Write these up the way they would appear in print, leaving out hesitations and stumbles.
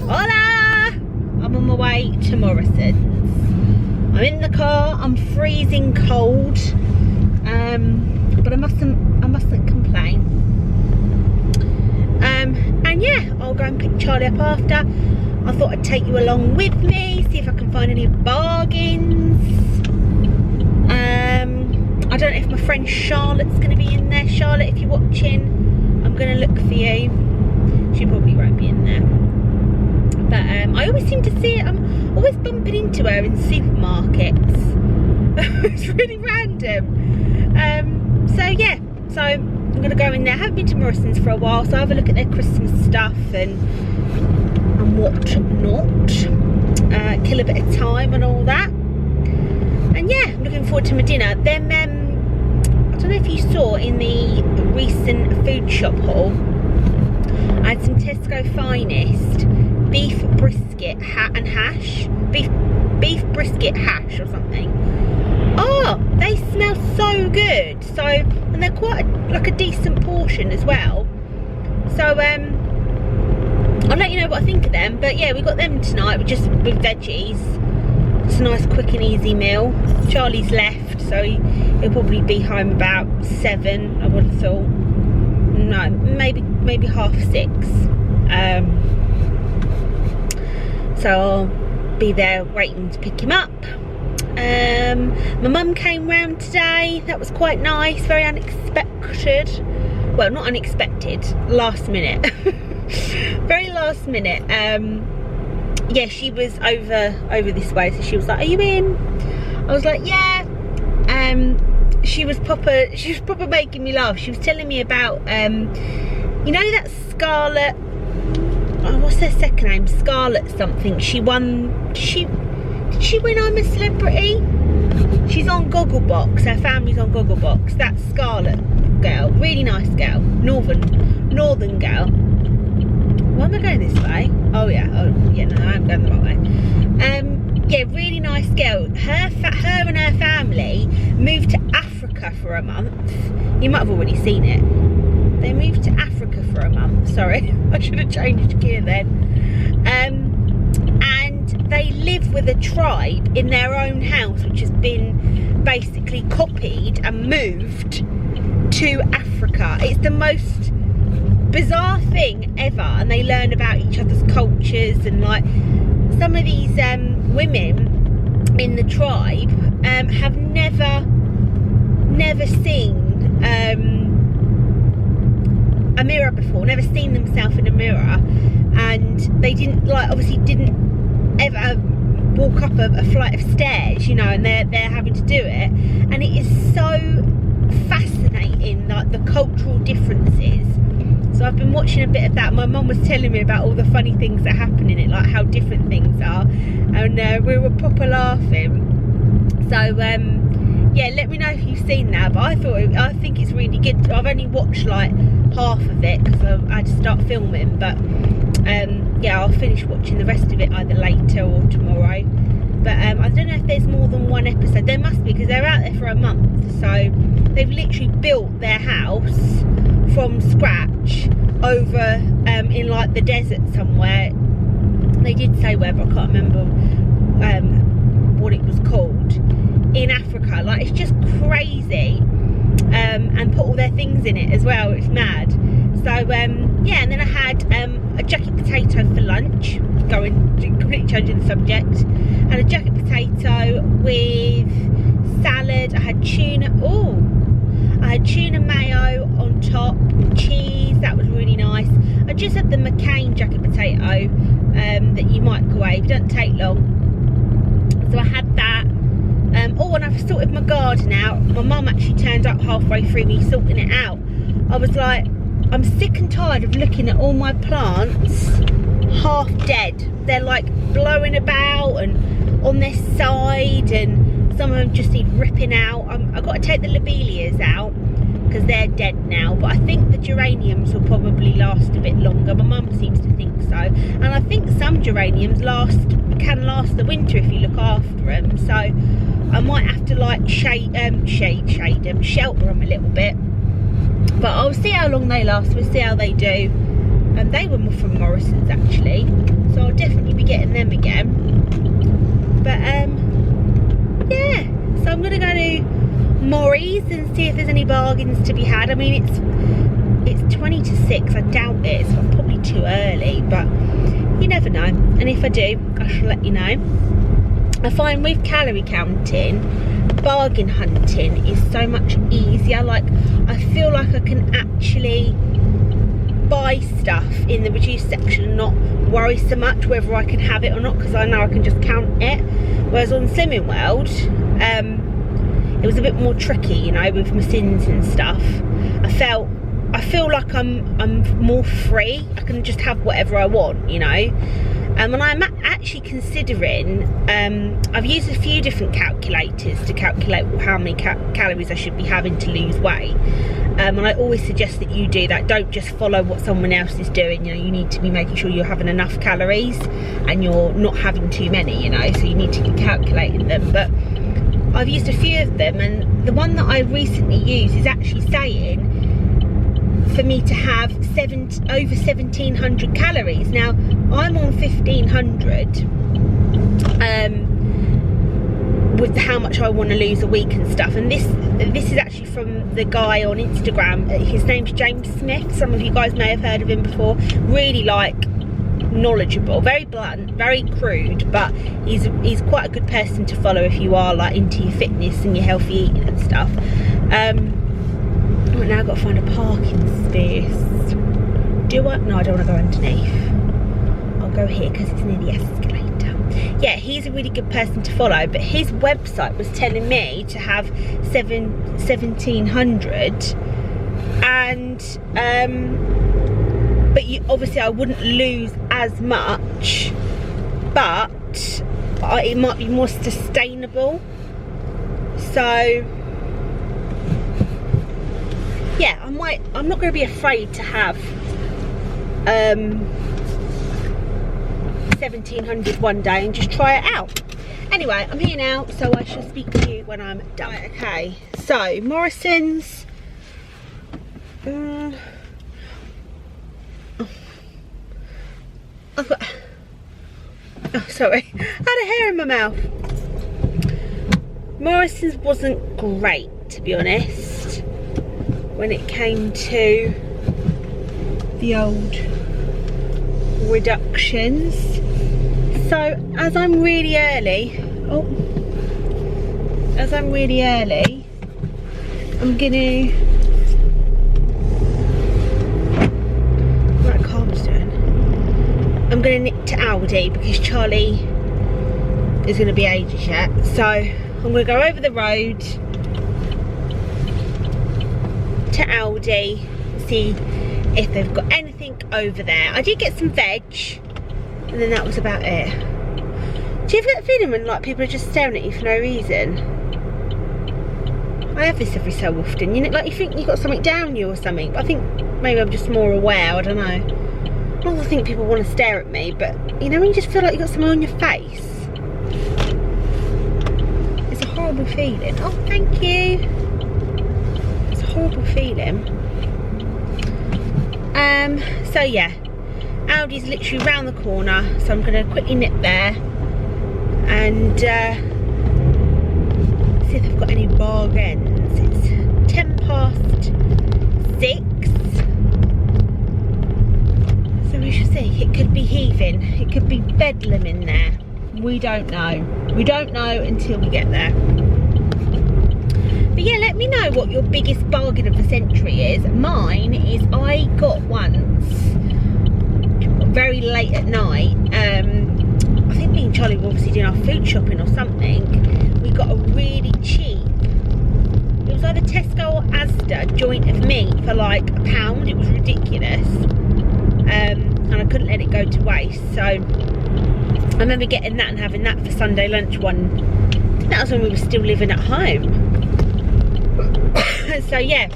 Hola! I'm on my way to Morrison's. I'm in the car, I'm freezing cold, but I mustn't complain. And yeah, I'll go and pick Charlie up after. I thought I'd take you along with me, see if I can find any bargains. I don't know if my friend Charlotte's going to be in there. Charlotte, if you're watching, I'm going to look for you. She probably won't be in there. But I always seem to see it. I'm always bumping into her in supermarkets. It's really random. So yeah, so I'm going to go in there. I haven't been to Morrison's for a while, so I'll have a look at their Christmas stuff and what not. Kill a bit of time and all that. And yeah, I'm looking forward to my dinner. Then I don't know if you saw in the recent food shop haul, I had some Tesco Finest beef brisket and hash. Beef brisket hash or something. Oh, they smell so good. So, and they're quite like a decent portion as well. So I'll let you know what I think of them. But yeah, we got them tonight with veggies. It's a nice quick and easy meal. Charlie's left, so he'll probably be home about 7, I would have thought. No, maybe 6:30. So I'll be there waiting to pick him up. My mum came round today. That was quite nice, very unexpected. Well, not unexpected, last minute. Very last minute. Yeah, she was over this way, so she was like, "Are you in?" I was like, "Yeah." She was proper making me laugh. She was telling me about you know that Scarlett, what's her second name? Scarlett something. Did she win I'm a Celebrity? She's on Gogglebox. Her family's on Gogglebox. That Scarlett girl, really nice girl, northern girl. Why am I going this way? Oh yeah, no, I'm going the right way. Yeah, really nice girl. Her and her family moved to Africa for a month. You might have already seen it. They moved to Africa for a month. Sorry, I should have changed gear then. And they live with a tribe in their own house, which has been basically copied and moved to Africa. It's the most bizarre thing ever, and they learn about each other's cultures, and like some of these women in the tribe have never seen a mirror before, never seen themselves in a mirror, and they didn't ever walk up a flight of stairs, you know, and they're having to do it, and it is so fascinating, like the cultural differences. So I've been watching a bit of that. My mum was telling me about all the funny things that happen in it, like how different things are, and we were proper laughing. So yeah, let me know if you've seen that. But I think it's really good. I've only watched like half of it because I had to start filming, but yeah, I'll finish watching the rest of it either later or tomorrow. But I don't know if there's more than one episode. There must be, because they're out there for a month, so they've literally built their house from scratch over in like the desert somewhere. They did say where, but I can't remember what it was called, in Africa. Like, it's just crazy, and put all their things in it as well. It's mad. So yeah, and then I had a jacket potato for lunch, completely changing the subject. I had a jacket potato with salad. I had tuna. I had tuna mayo on top, cheese. That was really nice. I just had the McCain jacket potato that you microwave. It doesn't take long. So I had that. Oh, and I've sorted my garden out. My mum actually turned up halfway through me sorting it out. I was like, I'm sick and tired of looking at all my plants half dead. They're like blowing about and on their side, and some of them just need ripping out. I've got to take the lobelias out because they're dead now, but I think the geraniums will probably last a bit longer. My mum seems to think so, and I think some geraniums can last the winter if you look after them. So I might have to like shelter them a little bit. But I'll see how long they last. We'll see how they do. And they were more from Morrison's actually, so I'll definitely be getting them again. But yeah, so I'm gonna go to Morrie's and see if there's any bargains to be had. I mean, it's 20 to 6. I doubt it. It's probably too early, but you never know. And if I do, I shall let you know. I find with calorie counting, bargain hunting is so much easier. Like, I feel like I can actually buy stuff in the reduced section and not worry so much whether I can have it or not, because I know I can just count it. Whereas on Slimming World, it was a bit more tricky, you know, with my sins and stuff. I feel like I'm more free. I can just have whatever I want, you know. And I'm actually considering, I've used a few different calculators to calculate how many calories I should be having to lose weight. And I always suggest that you do that. Don't just follow what someone else is doing. You know, you need to be making sure you're having enough calories and you're not having too many, you know, so you need to be calculating them. But I've used a few of them, and the one that I recently used is actually saying for me to have over 1,700 calories. Now, I'm on 1,500 with how much I want to lose a week and stuff. And this is actually from the guy on Instagram. His name's James Smith. Some of you guys may have heard of him before. Really, like, knowledgeable, very blunt, very crude, but he's quite a good person to follow if you are like into your fitness and your healthy eating and stuff. Right now I've got to find a parking space. Do I? No, I don't want to go underneath. I'll go here because it's near the escalator. Yeah, he's a really good person to follow, but his website was telling me to have 1,700, and but obviously I wouldn't lose as much, but it might be more sustainable. So yeah, I'm not going to be afraid to have 1,700 one day and just try it out. Anyway, I'm here now, so I shall speak to you when I'm done. Right, okay, so Morrison's. I've got, oh sorry, I had a hair in my mouth. Morrison's wasn't great, to be honest, when it came to the old reductions. So as I'm really early, I'm gonna, like Carl's doing, I'm gonna nip to Aldi because Charlie is gonna be ages yet. So I'm gonna go over the road to Aldi, see if they've got anything over there. I did get some veg, and then that was about it. Do you ever get the feeling when like people are just staring at you for no reason? I have this every so often. You know, like you think you've got something down you or something, but I think maybe I'm just more aware. I don't know. Not that I think people want to stare at me, but you know when you just feel like you've got something on your face. It's a horrible feeling. Oh, thank you. It's a horrible feeling. So yeah, Aldi's literally round the corner, so I'm going to quickly nip there and see if they've got any bargains. It's 6:10. So we shall see. It could be heaving, it could be bedlam in there. We don't know. We don't know until we get there. But yeah, let me know what your biggest bargain of the century is. Mine is I got once, very late at night, I think me and Charlie were obviously doing our food shopping or something. We got a really cheap, it was either Tesco or Asda joint of meat for like £1. It was ridiculous. And I couldn't let it go to waste. So I remember getting that and having that for Sunday lunch one. I think that was when we were still living at home. So yeah,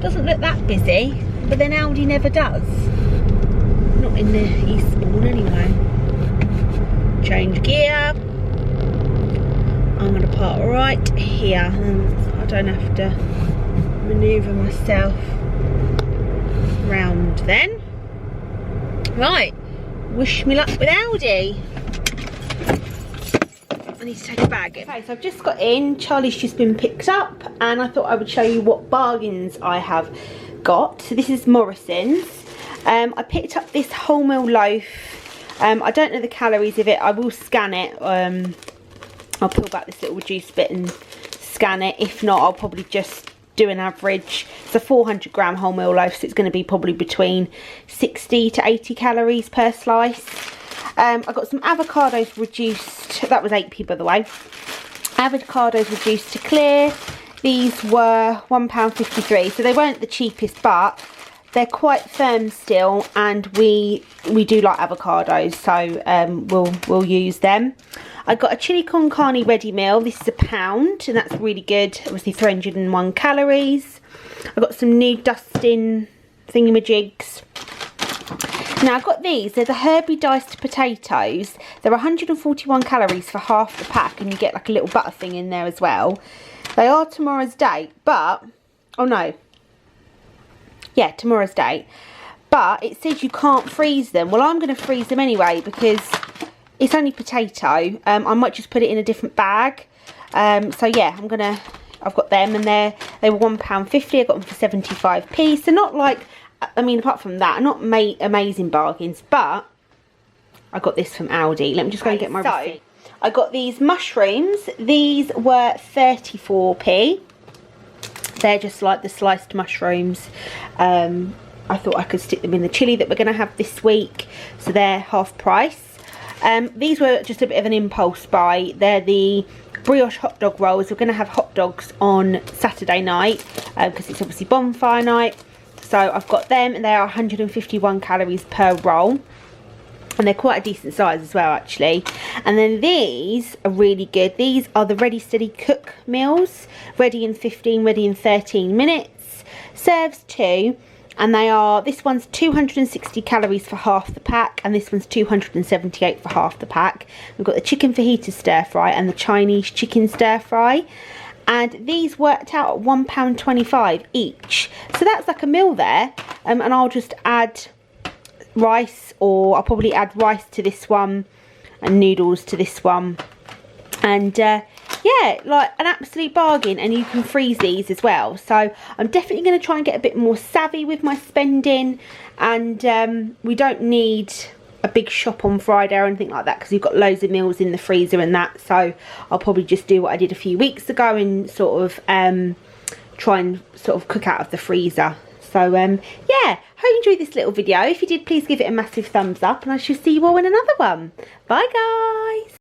doesn't look that busy, but then Aldi never does. Not in the Eastbourne anyway. Change gear. I'm going to park right here. I don't have to manoeuvre myself round then. Right, wish me luck with Aldi. I need to take a bag in. Okay, so I've just got in. Charlie's just been picked up, and I thought I would show you what bargains I have got. So this is Morrison's. I picked up this wholemeal loaf. I don't know the calories of it. I will scan it. I'll peel back this little reduced bit and scan it. If not, I'll probably just do an average. It's a 400 gram wholemeal loaf, so it's going to be probably between 60 to 80 calories per slice. I got some avocados reduced. That was 8p, by the way. Avocados reduced to clear. These were £1.53, so they weren't the cheapest, but they're quite firm still, and we do like avocados, so we'll use them. I got a chili con carne ready meal. This is £1, and that's really good. Obviously 301 calories. I got some new dusting thingamajigs. Now I've got these. They're the Herbie diced potatoes. They're 141 calories for half the pack, and you get like a little butter thing in there as well. They are tomorrow's date, but oh no, yeah, tomorrow's date. But it says you can't freeze them. Well, I'm going to freeze them anyway because it's only potato. I might just put it in a different bag. So yeah, I've got them, and they were £1.50. I got them for 75p. So not like, I mean, apart from that, not amazing bargains, but I got this from Aldi. Let me just go and get my receipt. I got these mushrooms. These were 34p. They're just like the sliced mushrooms. I thought I could stick them in the chilli that we're going to have this week, so they're half price. These were just a bit of an impulse buy. They're the brioche hot dog rolls. We're going to have hot dogs on Saturday night because it's obviously bonfire night. So I've got them, and they are 151 calories per roll, and they're quite a decent size as well, actually. And then these are really good. These are the Ready Steady Cook meals, ready in 15, ready in 13 minutes. Serves 2, and they are, this one's 260 calories for half the pack, and this one's 278 for half the pack. We've got the chicken fajita stir fry and the Chinese chicken stir fry. And these worked out at £1.25 each. So that's like a meal there. And I'll just add rice, or I'll probably add rice to this one and noodles to this one. And yeah, like an absolute bargain. And you can freeze these as well. So I'm definitely going to try and get a bit more savvy with my spending. And we don't need a big shop on Friday or anything like that, because we've got loads of meals in the freezer and that. So I'll probably just do what I did a few weeks ago and sort of try and sort of cook out of the freezer. So yeah, hope you enjoyed this little video. If you did, please give it a massive thumbs up, and I shall see you all in another one. Bye guys.